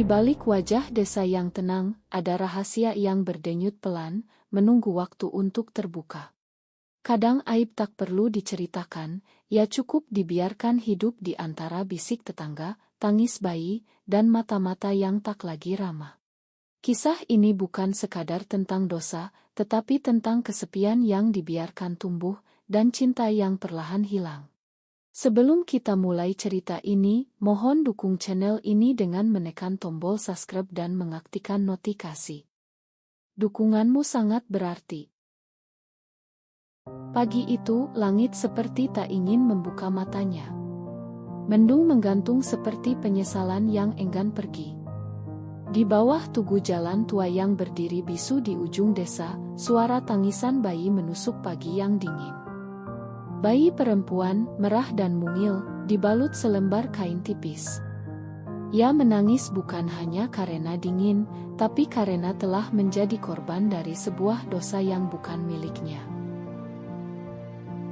Di balik wajah desa yang tenang, ada rahasia yang berdenyut pelan, menunggu waktu untuk terbuka. Kadang aib tak perlu diceritakan, ya cukup dibiarkan hidup di antara bisik tetangga, tangis bayi, dan mata-mata yang tak lagi ramah. Kisah ini bukan sekadar tentang dosa, tetapi tentang kesepian yang dibiarkan tumbuh, dan cinta yang perlahan hilang. Sebelum kita mulai cerita ini, mohon dukung channel ini dengan menekan tombol subscribe dan mengaktifkan notifikasi. Dukunganmu sangat berarti. Pagi itu, langit seperti tak ingin membuka matanya. Mendung menggantung seperti penyesalan yang enggan pergi. Di bawah tugu jalan tua yang berdiri bisu di ujung desa, suara tangisan bayi menusuk pagi yang dingin. Bayi perempuan, merah dan mungil, dibalut selembar kain tipis. Ia menangis bukan hanya karena dingin, tapi karena telah menjadi korban dari sebuah dosa yang bukan miliknya.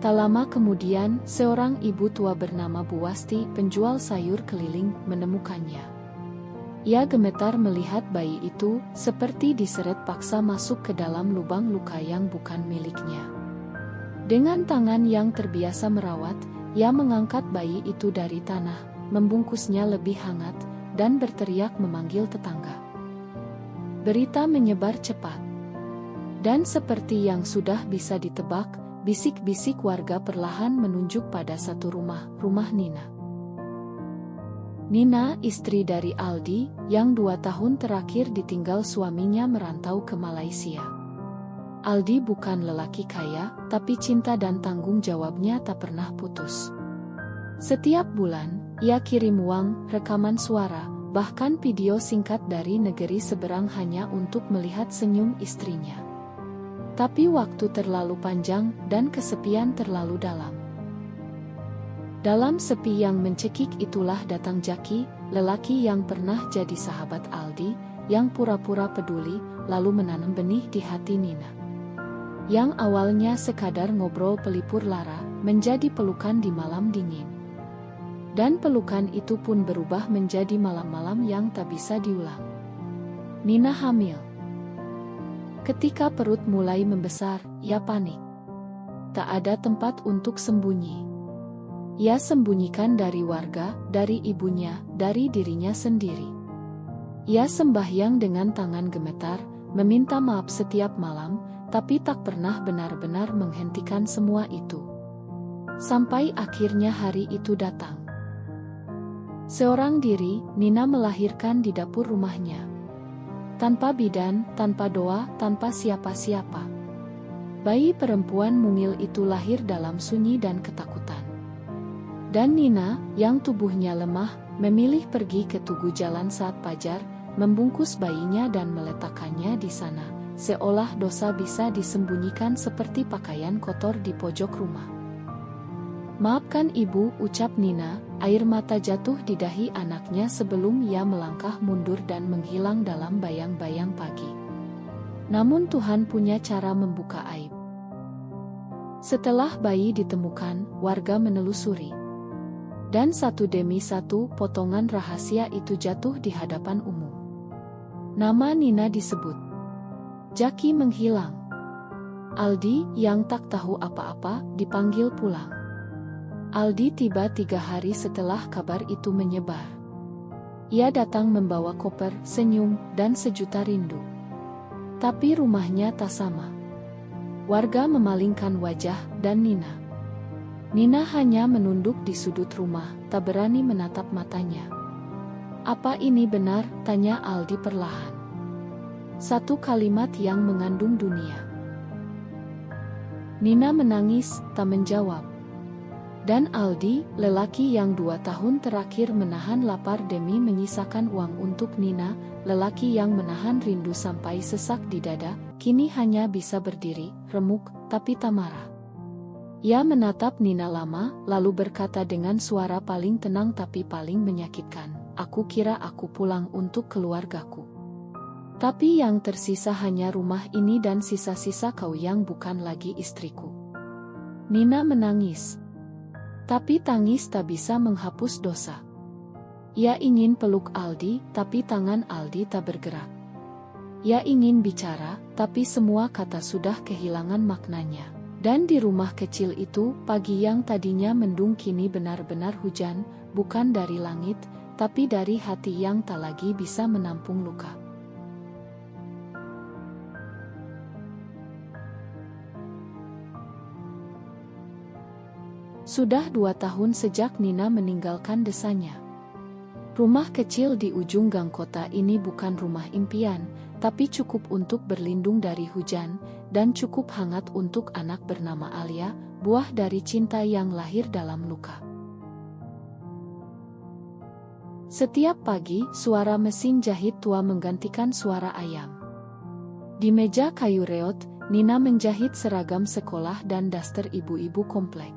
Tak lama kemudian, seorang ibu tua bernama Bu Wasti, penjual sayur keliling, menemukannya. Ia gemetar melihat bayi itu, seperti diseret paksa masuk ke dalam lubang luka yang bukan miliknya. Dengan tangan yang terbiasa merawat, ia mengangkat bayi itu dari tanah, membungkusnya lebih hangat, dan berteriak memanggil tetangga. Berita menyebar cepat. Dan seperti yang sudah bisa ditebak, bisik-bisik warga perlahan menunjuk pada satu rumah, rumah Nina. Nina, istri dari Aldi, yang 2 tahun terakhir ditinggal suaminya merantau ke Malaysia. Aldi bukan lelaki kaya, tapi cinta dan tanggung jawabnya tak pernah putus. Setiap bulan, ia kirim uang, rekaman suara, bahkan video singkat dari negeri seberang hanya untuk melihat senyum istrinya. Tapi waktu terlalu panjang, dan kesepian terlalu dalam. Dalam sepi yang mencekik itulah datang Jaki, lelaki yang pernah jadi sahabat Aldi, yang pura-pura peduli, lalu menanam benih di hati Nina. Yang awalnya sekadar ngobrol pelipur lara, menjadi pelukan di malam dingin. Dan pelukan itu pun berubah menjadi malam-malam yang tak bisa diulang. Nina hamil. Ketika perut mulai membesar, ia panik. Tak ada tempat untuk sembunyi. Ia sembunyikan dari warga, dari ibunya, dari dirinya sendiri. Ia sembahyang dengan tangan gemetar, meminta maaf setiap malam, tapi tak pernah benar-benar menghentikan semua itu. Sampai akhirnya hari itu datang. Seorang diri, Nina melahirkan di dapur rumahnya. Tanpa bidan, tanpa doa, tanpa siapa-siapa. Bayi perempuan mungil itu lahir dalam sunyi dan ketakutan. Dan Nina, yang tubuhnya lemah, memilih pergi ke tugu jalan saat fajar, membungkus bayinya dan meletakkannya di sana, seolah dosa bisa disembunyikan seperti pakaian kotor di pojok rumah. "Maafkan ibu," ucap Nina, air mata jatuh di dahi anaknya sebelum ia melangkah mundur dan menghilang dalam bayang-bayang pagi. Namun Tuhan punya cara membuka aib. Setelah bayi ditemukan, warga menelusuri. Dan satu demi satu potongan rahasia itu jatuh di hadapan umum. Nama Nina disebut. Jaki menghilang. Aldi, yang tak tahu apa-apa, dipanggil pulang. Aldi tiba 3 hari setelah kabar itu menyebar. Ia datang membawa koper, senyum, dan sejuta rindu. Tapi rumahnya tak sama. Warga memalingkan wajah, dan Nina hanya menunduk di sudut rumah, tak berani menatap matanya. "Apa ini benar?" tanya Aldi perlahan. Satu kalimat yang mengandung dunia. Nina menangis, tak menjawab. Dan Aldi, lelaki yang 2 tahun terakhir menahan lapar demi menyisakan uang untuk Nina, lelaki yang menahan rindu sampai sesak di dada, kini hanya bisa berdiri, remuk, tapi tak marah. Ia menatap Nina lama, lalu berkata dengan suara paling tenang tapi paling menyakitkan, "Aku kira aku pulang untuk keluargaku. Tapi yang tersisa hanya rumah ini dan sisa-sisa kau yang bukan lagi istriku." Nina menangis. Tapi tangis tak bisa menghapus dosa. Ia ingin peluk Aldi, tapi tangan Aldi tak bergerak. Ia ingin bicara, tapi semua kata sudah kehilangan maknanya. Dan di rumah kecil itu, pagi yang tadinya mendung kini benar-benar hujan, bukan dari langit, tapi dari hati yang tak lagi bisa menampung luka. Sudah 2 tahun sejak Nina meninggalkan desanya. Rumah kecil di ujung gang kota ini bukan rumah impian, tapi cukup untuk berlindung dari hujan, dan cukup hangat untuk anak bernama Alia, buah dari cinta yang lahir dalam luka. Setiap pagi, suara mesin jahit tua menggantikan suara ayam. Di meja kayu reot, Nina menjahit seragam sekolah dan daster ibu-ibu komplek.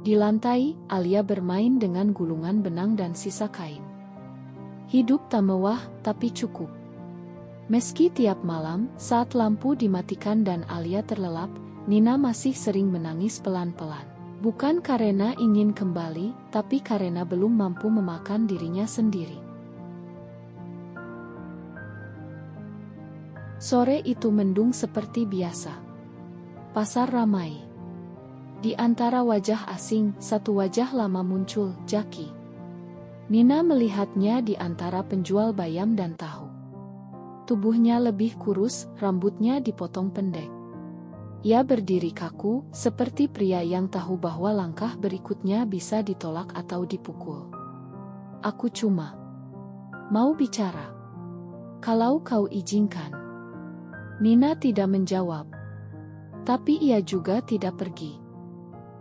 Di lantai, Alia bermain dengan gulungan benang dan sisa kain. Hidup tak mewah, tapi cukup. Meski tiap malam, saat lampu dimatikan dan Alia terlelap, Nina masih sering menangis pelan-pelan. Bukan karena ingin kembali, tapi karena belum mampu memakan dirinya sendiri. Sore itu mendung seperti biasa. Pasar ramai. Di antara wajah asing, satu wajah lama muncul, Jaki. Nina melihatnya di antara penjual bayam dan tahu. Tubuhnya lebih kurus, rambutnya dipotong pendek. Ia berdiri kaku, seperti pria yang tahu bahwa langkah berikutnya bisa ditolak atau dipukul. Aku cuma mau bicara. Kalau kau izinkan. Nina tidak menjawab. Tapi ia juga tidak pergi.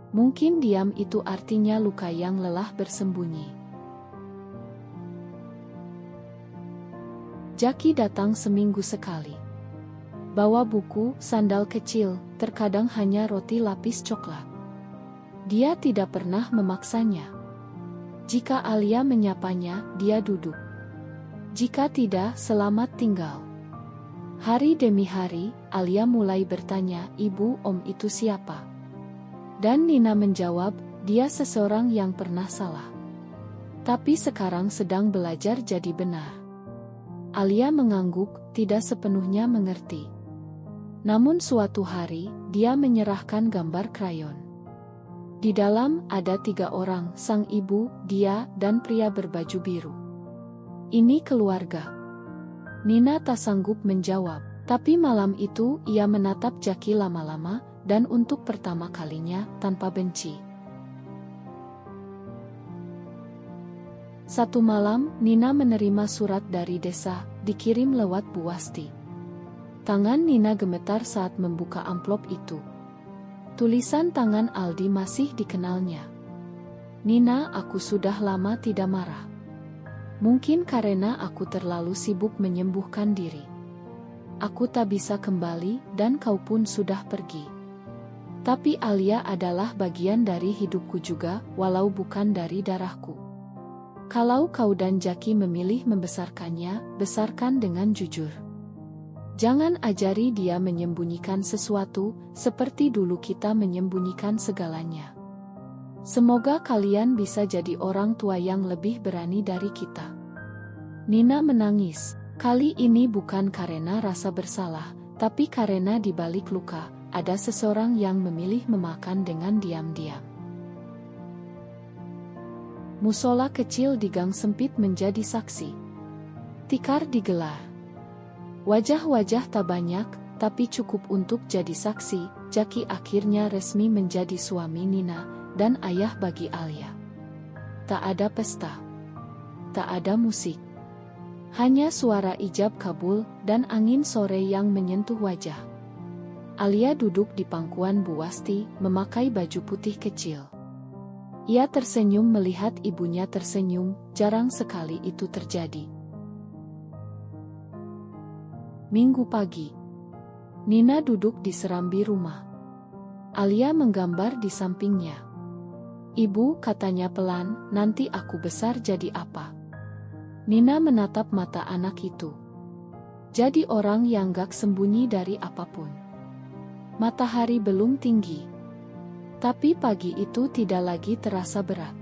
Mungkin diam itu artinya luka yang lelah bersembunyi. Jaki datang seminggu sekali. Bawa buku, sandal kecil, terkadang hanya roti lapis coklat. Dia tidak pernah memaksanya. Jika Alia menyapanya, dia duduk. Jika tidak, selamat tinggal. Hari demi hari, Alia mulai bertanya, "Ibu, Om itu siapa?" Dan Nina menjawab, dia seseorang yang pernah salah. Tapi sekarang sedang belajar jadi benar. Alia mengangguk, tidak sepenuhnya mengerti. Namun suatu hari, dia menyerahkan gambar krayon. Di dalam ada 3 orang, sang ibu, dia, dan pria berbaju biru. Ini keluarga. Nina tak sanggup menjawab, tapi malam itu ia menatap Jaki lama-lama, dan untuk pertama kalinya, tanpa benci. Satu malam, Nina menerima surat dari desa, dikirim lewat Bu Wasti. Tangan Nina gemetar saat membuka amplop itu. Tulisan tangan Aldi masih dikenalnya. "Nina, aku sudah lama tidak marah. Mungkin karena aku terlalu sibuk menyembuhkan diri. Aku tak bisa kembali, dan kau pun sudah pergi. Tapi Alia adalah bagian dari hidupku juga, walau bukan dari darahku. Kalau kau dan Jaki memilih membesarkannya, besarkan dengan jujur. Jangan ajari dia menyembunyikan sesuatu, seperti dulu kita menyembunyikan segalanya. Semoga kalian bisa jadi orang tua yang lebih berani dari kita." Nina menangis. Kali ini bukan karena rasa bersalah, tapi karena di balik luka, ada seseorang yang memilih memakan dengan diam-diam. Musola kecil di gang sempit menjadi saksi. Tikar digelar. Wajah-wajah tak banyak, tapi cukup untuk jadi saksi. Jaki akhirnya resmi menjadi suami Nina, dan ayah bagi Alia. Tak ada pesta. Tak ada musik. Hanya suara ijab kabul, dan angin sore yang menyentuh wajah. Alia duduk di pangkuan Bu Wasti, memakai baju putih kecil. Ia tersenyum melihat ibunya tersenyum, jarang sekali itu terjadi. Minggu pagi. Nina duduk di serambi rumah. Alia menggambar di sampingnya. "Ibu," katanya pelan, "nanti aku besar jadi apa?" Nina menatap mata anak itu. Jadi orang yang gak sembunyi dari apapun. Matahari belum tinggi. Tapi pagi itu tidak lagi terasa berat.